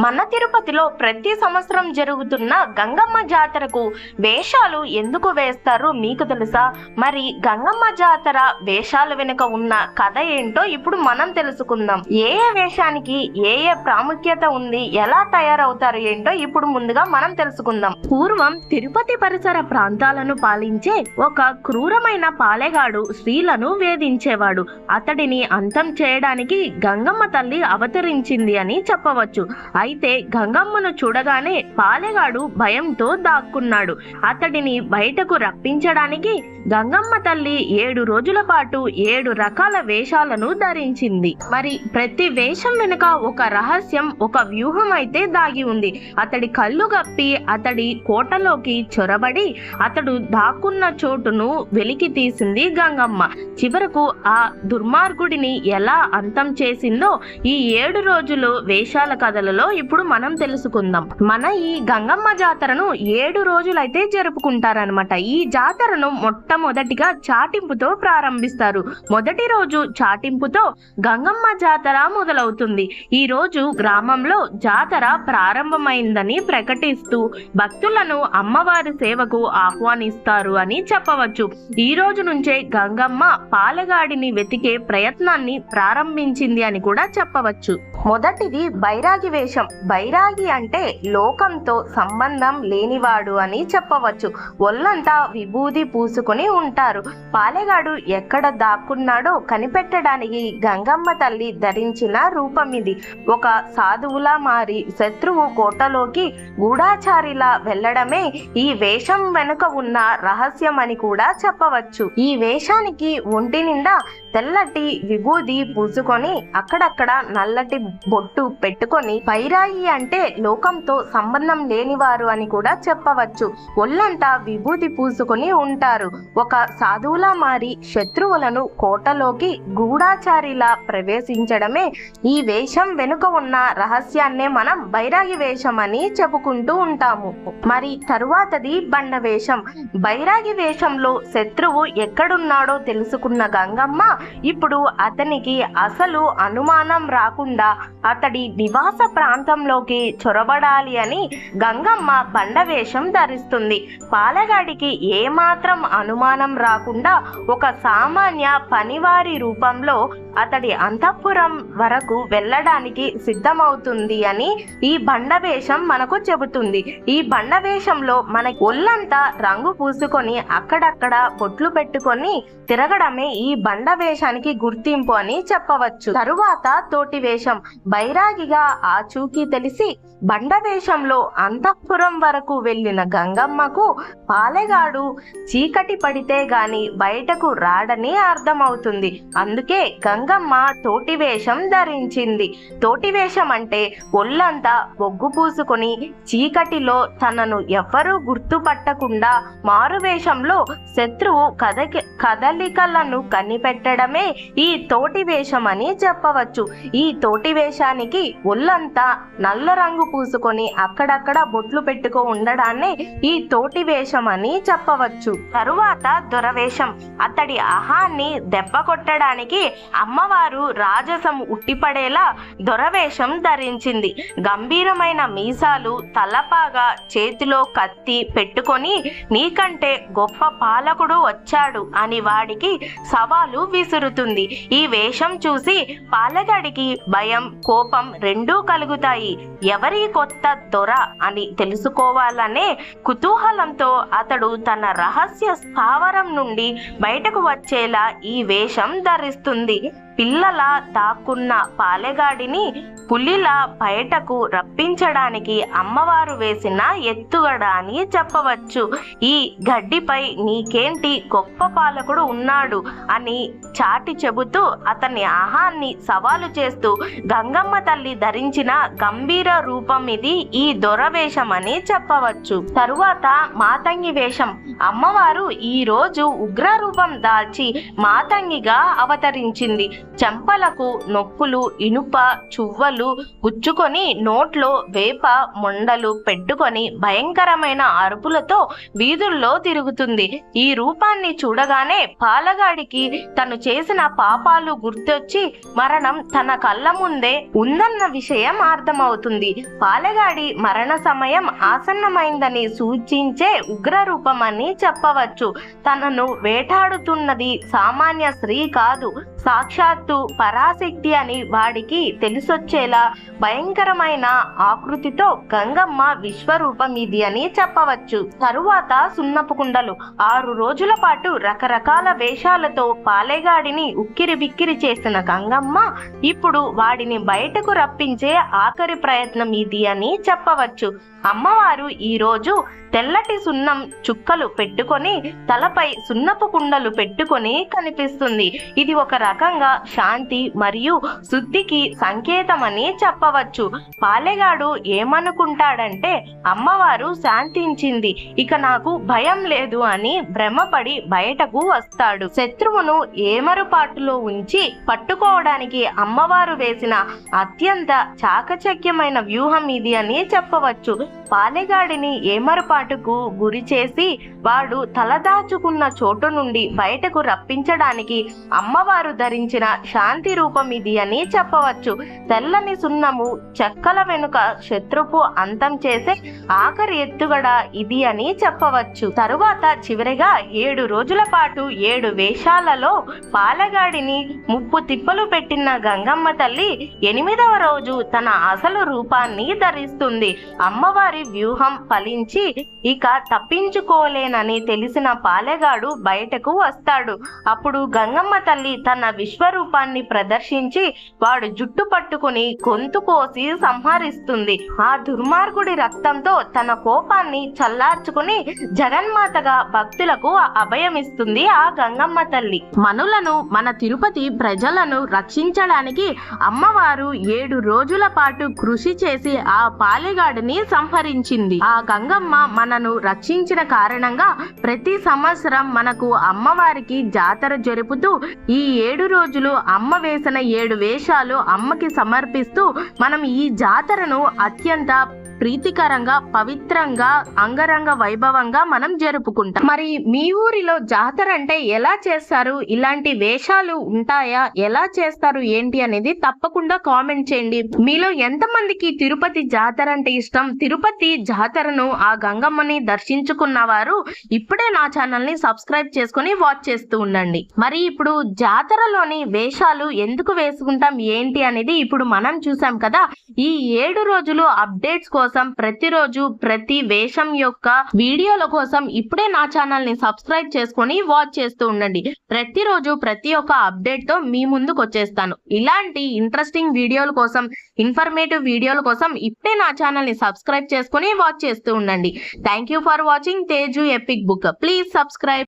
మన తిరుపతిలో ప్రతి సంవత్సరం జరుగుతున్న గంగమ్మ జాతరకు వేషాలు ఎందుకు వేస్తారో మీకు తెలుసా? మరి గంగమ్మ జాతర వేషాల వెనుక ఉన్న కథ ఏంటో ఇప్పుడు మనం తెలుసుకుందాం. ఏ వేషానికి ఏ ప్రాముఖ్యత ఉంది, ఎలా తయారవుతారు ఏంటో ఇప్పుడు ముందుగా మనం తెలుసుకుందాం. పూర్వం తిరుపతి పరిసర ప్రాంతాలను పాలించే ఒక క్రూరమైన పాలెగాడు స్త్రీలను వేధించేవాడు. అతడిని అంతం చేయడానికి గంగమ్మ తల్లి అవతరించింది అని చెప్పవచ్చు. అయితే గంగమ్మను చూడగానే పాలెగాడు భయంతో దాక్కున్నాడు. అతడిని బయటకు రప్పించడానికి గంగమ్మ తల్లి 7 రోజుల పాటు 7 రకాల వేషాలను ధరించింది. మరి ప్రతి వేషం వెనుక ఒక రహస్యం, ఒక వ్యూహం అయితే దాగి ఉంది. అతడి కళ్ళు గప్పి అతడి కోటలోకి చొరబడి అతడు దాక్కున్న చోటును వెలికి తీసింది గంగమ్మ. చివరకు ఆ దుర్మార్గుడిని ఎలా అంతం చేసిందో ఈ 7 రోజులు వేషాల కథలలో ఇప్పుడు మనం తెలుసుకుందాం. మన ఈ గంగమ్మ జాతరను 7 రోజులైతే జరుపుకుంటారనమాట. ఈ జాతరను మొట్టమొదటిగా చాటింపుతో ప్రారంభిస్తారు. మొదటి రోజు చాటింపుతో గంగమ్మ జాతర మొదలవుతుంది. ఈ రోజు గ్రామంలో జాతర ప్రారంభమైందని ప్రకటిస్తూ భక్తులను అమ్మవారి సేవకు ఆహ్వానిస్తారు అని చెప్పవచ్చు. ఈ రోజు నుంచే గంగమ్మ పాలెగాడిని వెతికే ప్రయత్నాన్ని ప్రారంభించింది అని కూడా చెప్పవచ్చు. మొదటిది బైరాగి వేషం. బైరాగి అంటే లోకంతో సంబంధం లేనివాడు అని చెప్పవచ్చు. ఒళ్ళంతా విభూది పూసుకొని ఉంటారు. పాలెగాడు ఎక్కడ దాక్కున్నాడో కనిపెట్టడానికి గంగమ్మ తల్లి ధరించిన రూపం ఇది. ఒక సాధువులా మారి శత్రువు కోటలోకి గూఢాచారిలా వెళ్లడమే ఈ వేషం వెనుక ఉన్న రహస్యం అని కూడా చెప్పవచ్చు. ఈ వేషానికి ఒంటి నిండా తెల్లటి విభూది పూసుకొని అక్కడక్కడ నల్లటి బొట్టు పెట్టుకొని బైరాగి అంటే లోకంతో సంబంధం లేనివారు అని కూడా చెప్పవచ్చు. ఒళ్ళంతా విభూతి పూసుకొని ఉంటారు. ఒక సాధువులా మారి శత్రువులను కోటలోకి గూఢాచారిలా ప్రవేశించడమే ఈ వేషం వెనుక ఉన్న రహస్యాన్నే మనం బైరాగి వేషం అని చెప్పుకుంటూ ఉంటాము. మరి తరువాతది బండ వేషం. బైరాగి వేషంలో శత్రువు ఎక్కడున్నాడో తెలుసుకున్న గంగమ్మ ఇప్పుడు అతనికి అసలు అనుమానం రాకుండా అతడి నివాస ప్రాంతంలోకి చొరబడాలి అని గంగమ్మ బండ వేషం ధరిస్తుంది. పాలెగాడికి ఏమాత్రం అనుమానం రాకుండా ఒక సామాన్య పనివారి రూపంలో అతడి అంతఃపురం వరకు వెళ్ళడానికి సిద్ధమవుతుంది అని ఈ బండ వేషం మనకు చెబుతుంది. ఈ బండ వేషంలో మనకి ఒళ్ళంతా రంగు పూసుకొని అక్కడక్కడ బొట్లు పెట్టుకొని తిరగడమే ఈ బండ వేషానికి గుర్తింపు అని చెప్పవచ్చు. తరువాత తోటి వేషం. బైరాగిగా ఆచూకీ తెలిసి బండ వేషంలో అంతఃపురం వరకు వెళ్ళిన గంగమ్మకు పాలెగాడు చీకటి పడితే గాని బయటకు రాడని అర్థమవుతుంది. అందుకే గంగమ్మ తోటి వేషం ధరించింది. తోటి వేషం అంటే ఒళ్ళంతా బొగ్గు పూసుకొని చీకటిలో తనను ఎవ్వరూ గుర్తుపట్టకుండా మారు వేషంలో శత్రువు కదలికలను కనిపెట్టడమే ఈ తోటి వేషం అని చెప్పవచ్చు. ఈ తోటి వేషానికి ఒళ్ళంతా నల్ల రంగు పూసుకొని అక్కడక్కడ బొట్లు పెట్టుకో ఉండడాన్నే ఈ తోటి వేషం అని చెప్పవచ్చు. తరువాత దొరవేషం. అతడి అహాన్ని దెబ్బ కొట్టడానికి అమ్మవారు రాజసం ఉట్టిపడేలా దొరవేషం ధరించింది. గంభీరమైన మీసాలు, తలపాగా, చేతిలో కత్తి పెట్టుకొని నీకంటే గొప్ప పాలకుడు వచ్చాడు అని వాడికి సవాలు విసురుతుంది. ఈ వేషం చూసి పాలెగాడికి భయం, కోపం రెండూ కలుగుతాయి. ఎవరి కొత్త దొర అని తెలుసుకోవాలనే కుతూహలంతో అతడు తన రహస్య స్థావరం నుండి బయటకు వచ్చేలా ఈ వేషం ధరిస్తుంది. పిల్లలా దాక్కున్న పాలెగాడిని పులిలా బయటకు రప్పించడానికి అమ్మవారు వేసిన ఎత్తుగడ అని చెప్పవచ్చు. ఈ గడ్డిపై నీకేంటి గొప్ప పాలకుడు ఉన్నాడు అని చాటి చెబుతూ అతని ఆహాన్ని సవాలు చేస్తూ గంగమ్మ తల్లి ధరించిన గంభీర రూపం ఇది ఈ దొరవేషం అని చెప్పవచ్చు. తరువాత మాతంగి వేషం. అమ్మవారు ఈ రోజు ఉగ్ర రూపం దాల్చి మాతంగిగా అవతరించింది. చెంపలకు నొప్పులు, ఇనుప చువ్వలు గుచ్చుకొని నోట్లో వేప మొండలు పెట్టుకొని భయంకరమైన అరుపులతో వీధుల్లో తిరుగుతుంది. ఈ రూపాన్ని చూడగానే పాలగాడికి తను చేసిన పాపాలు గుర్తొచ్చి మరణం తన కళ్ళ ముందే ఉందన్న విషయం అర్థమవుతుంది. పాలగాడి మరణ సమయం ఆసన్నమైందని సూచించే ఉగ్రరూపమని చెప్పవచ్చు. తనను వేటాడుతున్నది సామాన్య స్త్రీ కాదు, సాక్షాత్తు పరాశక్తి అని వాడికి తెలిసొచ్చేలా భయంకరమైన ఆకృతితో గంగమ్మ విశ్వరూపం ఇది అని చెప్పవచ్చు. తరువాత సున్నపు కుండలు. 6 రోజుల పాటు రకరకాల వేషాలతో పాలెగాడిని ఉక్కిరి బిక్కిరి చేసిన గంగమ్మ ఇప్పుడు వాడిని బయటకు రప్పించే ఆఖరి ప్రయత్నం ఇది అని చెప్పవచ్చు. అమ్మవారు ఈ రోజు తెల్లటి సున్నం చుక్కలు పెట్టుకొని తలపై సున్నపు కుండలు పెట్టుకొని కనిపిస్తుంది. ఇది ఒక రకంగా శాంతి మరియు శుద్ధికి సంకేతమని చెప్పవచ్చు. పాలెగాడు ఏమనుకుంటాడంటే అమ్మవారు శాంతించింది, ఇక నాకు భయం లేదు అని భ్రమపడి బయటకు వస్తాడు. శత్రువును ఏమరుపాటులో ఉంచి పట్టుకోవడానికి అమ్మవారు వేసిన అత్యంత చాకచక్యమైన వ్యూహం ఇది అని చెప్పవచ్చు. పాలెగాడిని ఏమరుపాటుకు గురి చేసి వాడు తలదాచుకున్న చోటు నుండి బయటకు రప్పించడానికి అమ్మవారు ధరించిన శాంతి రూపం ఇది అని చెప్పవచ్చు. తెల్లని సున్నము చెక్కల వెనుక శత్రుపు అంతం చేసే ఆఖరి ఎత్తుగడ ఇది అని చెప్పవచ్చు. తరువాత చివరిగా 7 రోజుల పాటు 7 వేషాలలో పాలెగాడిని ముప్పు తిప్పలు పెట్టిన గంగమ్మ తల్లి 8వ రోజు తన అసలు రూపాన్ని ధరిస్తుంది. అమ్మవారి వ్యూహం ఫలించి ఇక తప్పించుకోలేనని తెలిసిన పాలెగాడు బయటకు వస్తాడు. అప్పుడు గంగమ్మ తల్లి తన విశ్వరూపాన్ని ప్రదర్శించి వాడు జుట్టు పట్టుకుని గొంతు కోసి సంహరిస్తుంది. ఆ దుర్మార్గుడి రక్తంతో తన కోపాన్ని చల్లార్చుకుని జగన్మాతగా భక్తులకు అభయమిస్తుంది ఆ గంగమ్మ తల్లి. మనులను, మన తిరుపతి ప్రజలను రక్షించడానికి అమ్మవారు 7 రోజుల పాటు కృషి చేసి ఆ పాలెగాడిని సంహరించింది. ఆ గంగమ్మ మనను రక్షించిన కారణంగా ప్రతి సంవత్సరం మనకు అమ్మవారికి జాతర జరుపుతూ ఈ 7 రోజులు అమ్మ వేసిన 7 వేషాలు అమ్మకి సమర్పిస్తూ మనం ఈ జాతరను అత్యంత ప్రీతికరంగా, పవిత్రంగా, అంగరంగ వైభవంగా మనం జరుపుకుంటాం. మరి మీ ఊరిలో జాతర అంటే ఎలా చేస్తారు? ఇలాంటి వేషాలు ఉంటాయా? ఎలా చేస్తారు ఏంటి అనేది తప్పకుండా కామెంట్ చేయండి. మీలో ఎంతమందికి తిరుపతి జాతర అంటే ఇష్టం? తిరుపతి జాతరను, ఆ గంగమ్మని దర్శించుకున్న వారు ఇప్పుడే నా ఛానల్ ని సబ్స్క్రైబ్ చేసుకుని వాచ్ చేస్తూ ఉండండి. మరి ఇప్పుడు జాతరలోని వేషాలు ఎందుకు వేసుకుంటాం ఏంటి అనేది ఇప్పుడు మనం చూసాం కదా. ఈ 7 రోజులు అప్డేట్స్ కోసం ప్రతిరోజు ప్రతి వేషం యొక్క వీడియోల కోసం ఇప్పుడే నా ఛానల్ ని సబ్స్క్రైబ్ చేసుకొని వాచ్ చేస్తూ ఉండండి. ప్రతిరోజు ప్రతి ఒక్క అప్డేట్ తో మీ ముందుకు వచ్చేస్తాను. ఇలాంటి ఇంట్రెస్టింగ్ వీడియోల కోసం, ఇన్ఫర్మేటివ్ వీడియోల కోసం ఇప్పుడే నా ఛానల్ ని సబ్స్క్రైబ్ చేసుకొని వాచ్ చేస్తూ ఉండండి. Thank you for watching Teju epic book. Please subscribe.